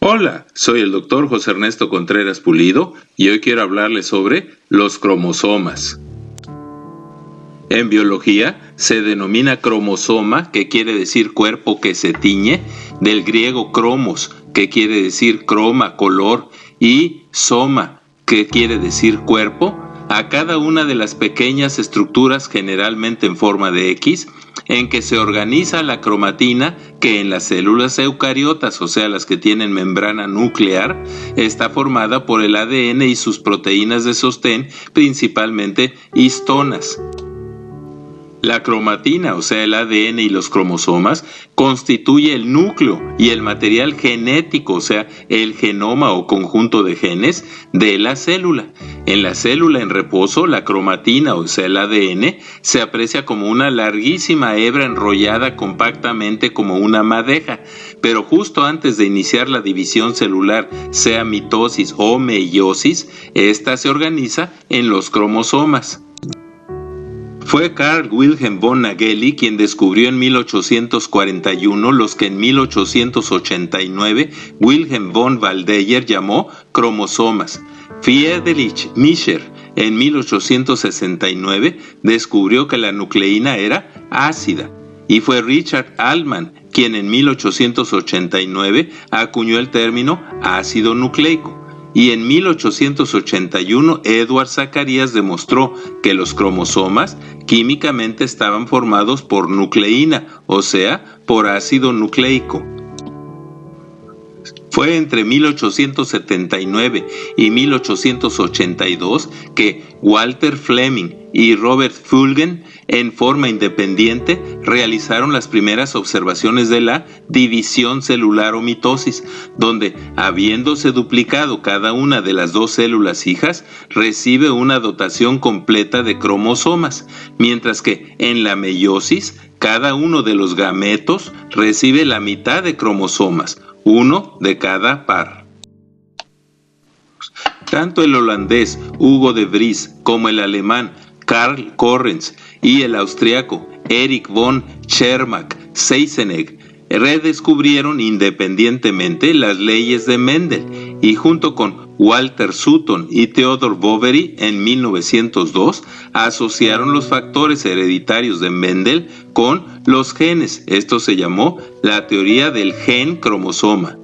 Hola, soy el doctor José Ernesto Contreras Pulido y hoy quiero hablarles sobre los cromosomas. En biología se denomina cromosoma, que quiere decir cuerpo que se tiñe, del griego cromos, que quiere decir croma, color, y soma, que quiere decir cuerpo, a cada una de las pequeñas estructuras generalmente en forma de X, en que se organiza la cromatina que en las células eucariotas, o sea las que tienen membrana nuclear, está formada por el ADN y sus proteínas de sostén, principalmente histonas. La cromatina, o sea el ADN y los cromosomas, constituye el núcleo y el material genético, o sea el genoma o conjunto de genes de la célula. En la célula en reposo, la cromatina, o sea el ADN, se aprecia como una larguísima hebra enrollada compactamente como una madeja, pero justo antes de iniciar la división celular, sea mitosis o meiosis, esta se organiza en los cromosomas. Fue Carl Wilhelm von Nageli quien descubrió en 1841 los que en 1889 Wilhelm von Waldeyer llamó cromosomas. Friedrich Mischer en 1869 descubrió que la nucleína era ácida, y fue Richard Altman quien en 1889 acuñó el término ácido nucleico. Y en 1881 Edward Zacharias demostró que los cromosomas químicamente estaban formados por nucleína, o sea, por ácido nucleico. Fue entre 1879 y 1882 que Walter Fleming y Robert Fulgen, en forma independiente, realizaron las primeras observaciones de la división celular o mitosis, donde, habiéndose duplicado cada una de las dos células hijas, recibe una dotación completa de cromosomas, mientras que en la meiosis, cada uno de los gametos recibe la mitad de cromosomas, uno de cada par. Tanto el holandés Hugo de Vries como el alemán Karl Correns y el austriaco Erich von Tschermak-Seisenegg redescubrieron independientemente las leyes de Mendel, y junto con Walter Sutton y Theodor Boveri en 1902 asociaron los factores hereditarios de Mendel con los genes. Esto se llamó la teoría del gen cromosoma.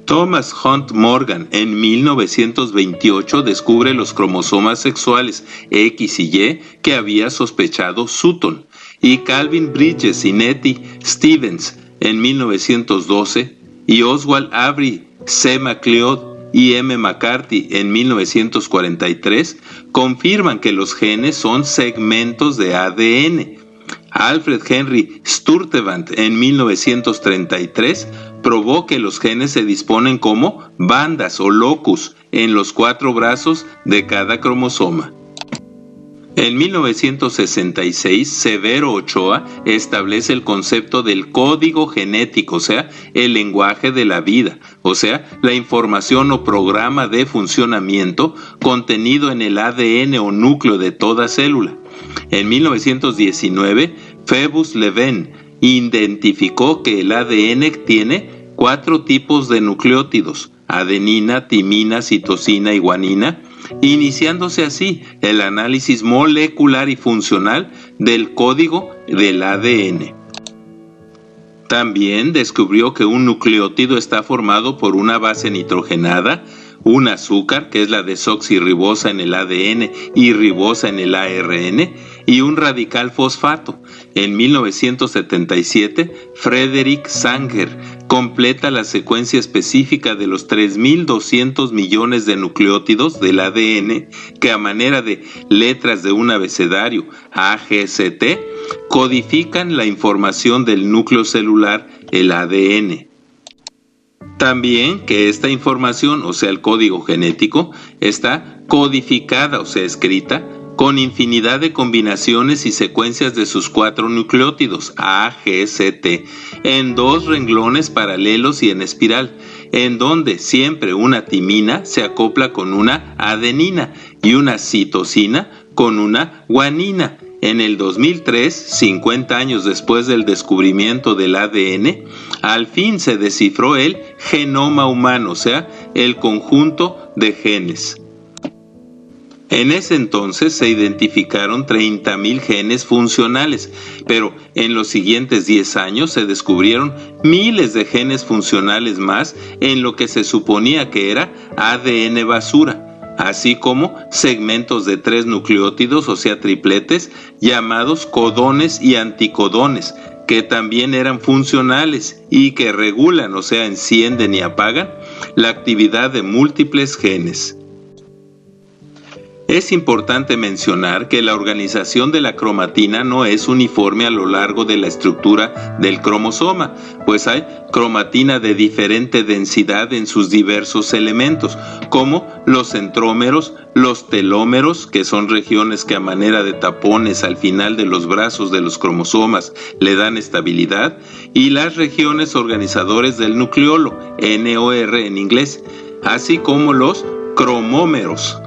Thomas Hunt Morgan en 1928 descubre los cromosomas sexuales X y Y que había sospechado Sutton, y Calvin Bridges y Nettie Stevens en 1912 y Oswald Avery, C. MacLeod y M. McCarthy en 1943 confirman que los genes son segmentos de ADN. Alfred Henry Sturtevant en 1933 probó que los genes se disponen como bandas o locus en los 4 brazos de cada cromosoma. En 1966, Severo Ochoa establece el concepto del código genético, o sea, el lenguaje de la vida, o sea, la información o programa de funcionamiento contenido en el ADN o núcleo de toda célula. En 1919, Phoebus Leven identificó que el ADN tiene 4 tipos de nucleótidos: adenina, timina, citosina y guanina, iniciándose así el análisis molecular y funcional del código del ADN. También descubrió que un nucleótido está formado por una base nitrogenada, un azúcar, que es la desoxirribosa en el ADN y ribosa en el ARN, y un radical fosfato. En 1977, Frederick Sanger completa la secuencia específica de los 3.200 millones de nucleótidos del ADN que, a manera de letras de un abecedario AGCT, codifican la información del núcleo celular, el ADN. También que esta información, o sea el código genético, está codificada, o sea escrita, con infinidad de combinaciones y secuencias de sus 4 nucleótidos AGCT en 2 renglones paralelos y en espiral, en donde siempre una timina se acopla con una adenina y una citosina con una guanina. En el 2003, 50 años después del descubrimiento del ADN, al fin se descifró el genoma humano, o sea, el conjunto de genes. En ese entonces se identificaron 30,000 genes funcionales, pero en los siguientes 10 años se descubrieron miles de genes funcionales más en lo que se suponía que era ADN basura, así como segmentos de 3 nucleótidos, o sea tripletes, llamados codones y anticodones, que también eran funcionales y que regulan, o sea encienden y apagan, la actividad de múltiples genes. Es importante mencionar que la organización de la cromatina no es uniforme a lo largo de la estructura del cromosoma, pues hay cromatina de diferente densidad en sus diversos elementos, como los centrómeros, los telómeros, que son regiones que a manera de tapones al final de los brazos de los cromosomas le dan estabilidad, y las regiones organizadores del nucleolo, NOR en inglés, así como los cromómeros.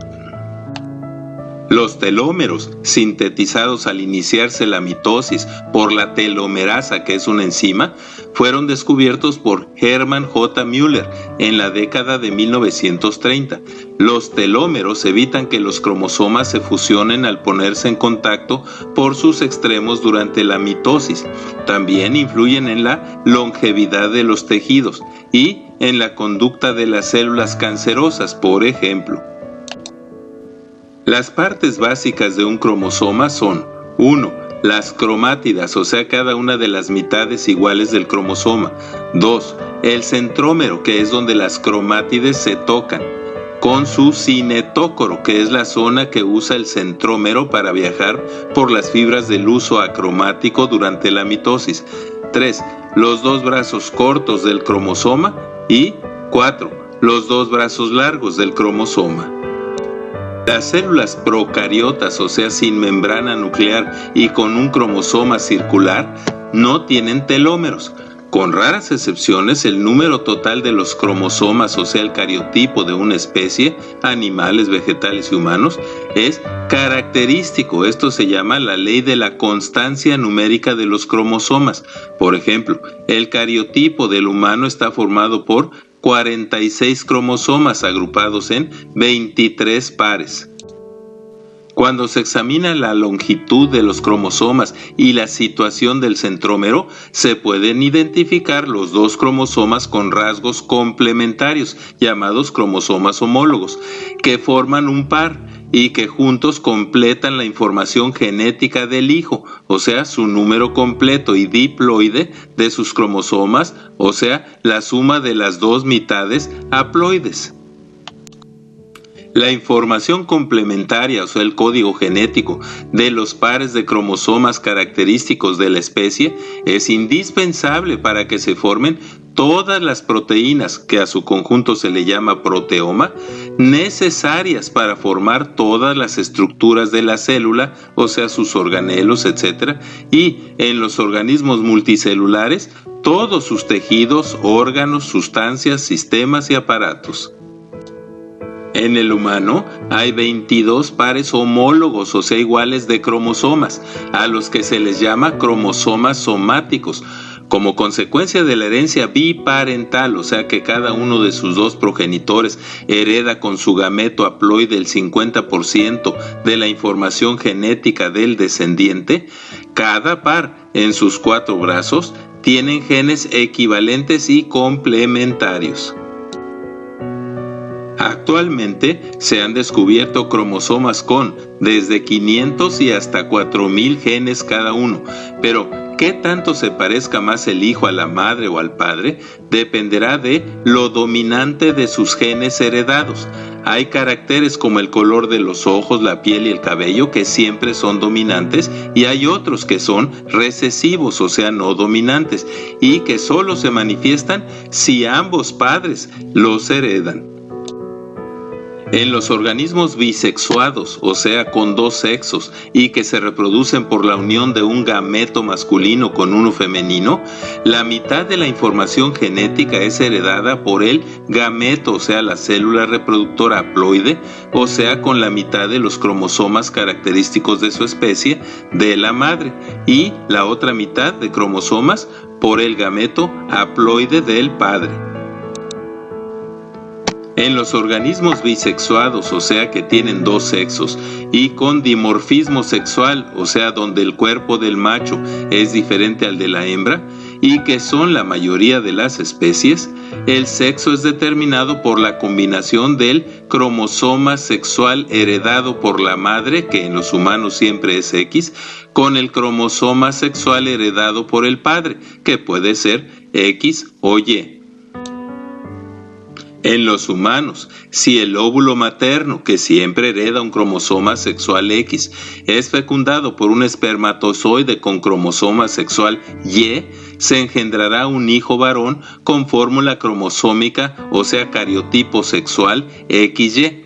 Los telómeros, sintetizados al iniciarse la mitosis por la telomerasa, que es una enzima, fueron descubiertos por Hermann J. Müller en la década de 1930. Los telómeros evitan que los cromosomas se fusionen al ponerse en contacto por sus extremos durante la mitosis. También influyen en la longevidad de los tejidos y en la conducta de las células cancerosas, por ejemplo. Las partes básicas de un cromosoma son 1. Las cromátidas, o sea cada una de las mitades iguales del cromosoma. 2. El centrómero, que es donde las cromátides se tocan, con su cinetócoro, que es la zona que usa el centrómero para viajar por las fibras del uso acromático durante la mitosis. 3. Los 2 brazos cortos del cromosoma y 4. Los 2 brazos largos del cromosoma. Las células procariotas, o sea sin membrana nuclear y con un cromosoma circular, no tienen telómeros. Con raras excepciones, el número total de los cromosomas, o sea el cariotipo de una especie, animales, vegetales y humanos, es característico. Esto se llama la ley de la constancia numérica de los cromosomas. Por ejemplo, el cariotipo del humano está formado por 46 cromosomas agrupados en 23 pares. Cuando se examina la longitud de los cromosomas y la situación del centrómero, se pueden identificar los 2 cromosomas con rasgos complementarios, llamados cromosomas homólogos, que forman un par y que juntos completan la información genética del hijo, o sea, su número completo y diploide de sus cromosomas, o sea, la suma de las 2 mitades haploides. La información complementaria, o sea, el código genético de los pares de cromosomas característicos de la especie es indispensable para que se formen todas las proteínas, que a su conjunto se le llama proteoma, necesarias para formar todas las estructuras de la célula, o sea, sus organelos, etc. Y en los organismos multicelulares, todos sus tejidos, órganos, sustancias, sistemas y aparatos. En el humano hay 22 pares homólogos, o sea iguales de cromosomas, a los que se les llama cromosomas somáticos, como consecuencia de la herencia biparental, o sea que cada uno de sus 2 progenitores hereda con su gameto haploide el 50% de la información genética del descendiente. Cada par en sus 4 brazos tienen genes equivalentes y complementarios. Actualmente se han descubierto cromosomas con desde 500 y hasta 4,000 genes cada uno, pero qué tanto se parezca más el hijo a la madre o al padre dependerá de lo dominante de sus genes heredados. Hay caracteres como el color de los ojos, la piel y el cabello que siempre son dominantes, y hay otros que son recesivos, o sea no dominantes, y que solo se manifiestan si ambos padres los heredan. En los organismos bisexuados, o sea, con dos sexos, y que se reproducen por la unión de un gameto masculino con uno femenino, la mitad de la información genética es heredada por el gameto, o sea, la célula reproductora haploide, o sea, con la mitad de los cromosomas característicos de su especie de la madre, y la otra mitad de cromosomas por el gameto haploide del padre. En los organismos bisexuados, o sea que tienen dos sexos, y con dimorfismo sexual, o sea donde el cuerpo del macho es diferente al de la hembra, y que son la mayoría de las especies, el sexo es determinado por la combinación del cromosoma sexual heredado por la madre, que en los humanos siempre es X, con el cromosoma sexual heredado por el padre, que puede ser X o Y. En los humanos, si el óvulo materno, que siempre hereda un cromosoma sexual X, es fecundado por un espermatozoide con cromosoma sexual Y, se engendrará un hijo varón con fórmula cromosómica, o sea, cariotipo sexual XY.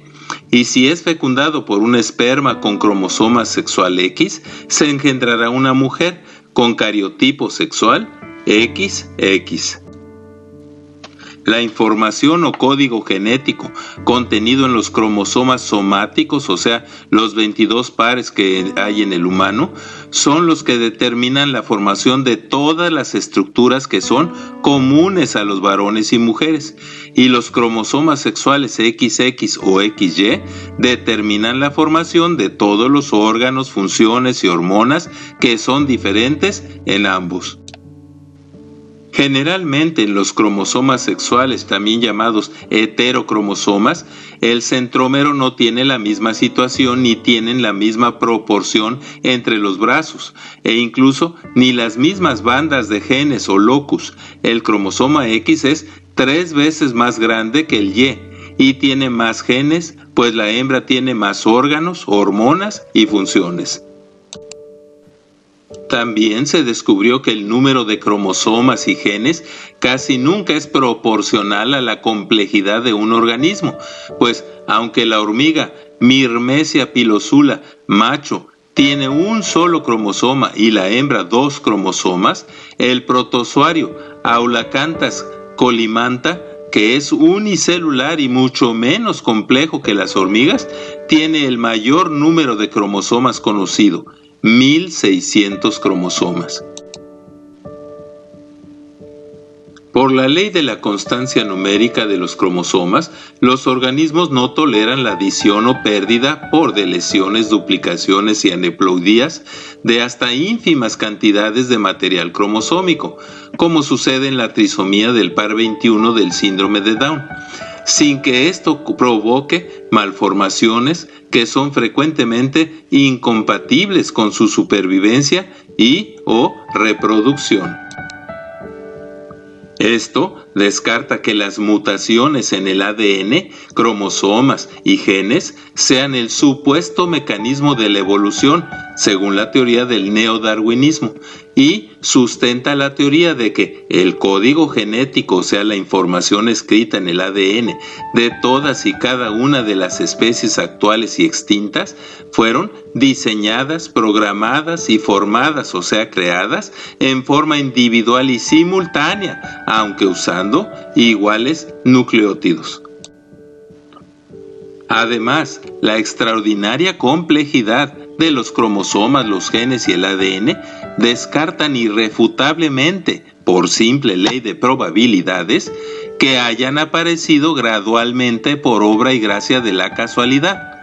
Y si es fecundado por un esperma con cromosoma sexual X, se engendrará una mujer con cariotipo sexual XX. La información o código genético contenido en los cromosomas somáticos, o sea, los 22 pares que hay en el humano, son los que determinan la formación de todas las estructuras que son comunes a los varones y mujeres. Y los cromosomas sexuales XX o XY determinan la formación de todos los órganos, funciones y hormonas que son diferentes en ambos. Generalmente en los cromosomas sexuales, también llamados heterocromosomas, el centrómero no tiene la misma situación ni tienen la misma proporción entre los brazos, e incluso ni las mismas bandas de genes o locus. El cromosoma X es 3 veces más grande que el Y y tiene más genes, pues la hembra tiene más órganos, hormonas y funciones. También se descubrió que el número de cromosomas y genes casi nunca es proporcional a la complejidad de un organismo, pues aunque la hormiga Myrmecia pilosula macho tiene un solo cromosoma y la hembra 2 cromosomas, el protozoario Aulacanthus collimantha, que es unicelular y mucho menos complejo que las hormigas, tiene el mayor número de cromosomas conocido, 1600 cromosomas. Por la ley de la constancia numérica de los cromosomas, los organismos no toleran la adición o pérdida por deleciones, duplicaciones y aneuploidías de hasta ínfimas cantidades de material cromosómico, como sucede en la trisomía del par 21 del síndrome de Down, sin que esto provoque malformaciones que son frecuentemente incompatibles con su supervivencia y o reproducción. Esto descarta que las mutaciones en el ADN, cromosomas y genes sean el supuesto mecanismo de la evolución, según la teoría del neodarwinismo, y sustenta la teoría de que el código genético, o sea, la información escrita en el ADN de todas y cada una de las especies actuales y extintas, fueron diseñadas, programadas y formadas, o sea, creadas en forma individual y simultánea, aunque usando iguales nucleótidos. Además, la extraordinaria complejidad de los cromosomas, los genes y el ADN descartan irrefutablemente, por simple ley de probabilidades, que hayan aparecido gradualmente por obra y gracia de la casualidad.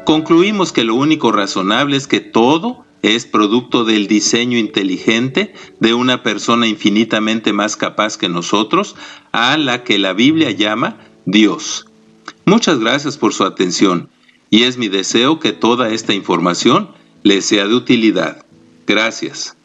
Concluimos que lo único razonable es que todo es producto del diseño inteligente de una persona infinitamente más capaz que nosotros, a la que la Biblia llama Dios. Muchas gracias por su atención, y es mi deseo que toda esta información les sea de utilidad. Gracias.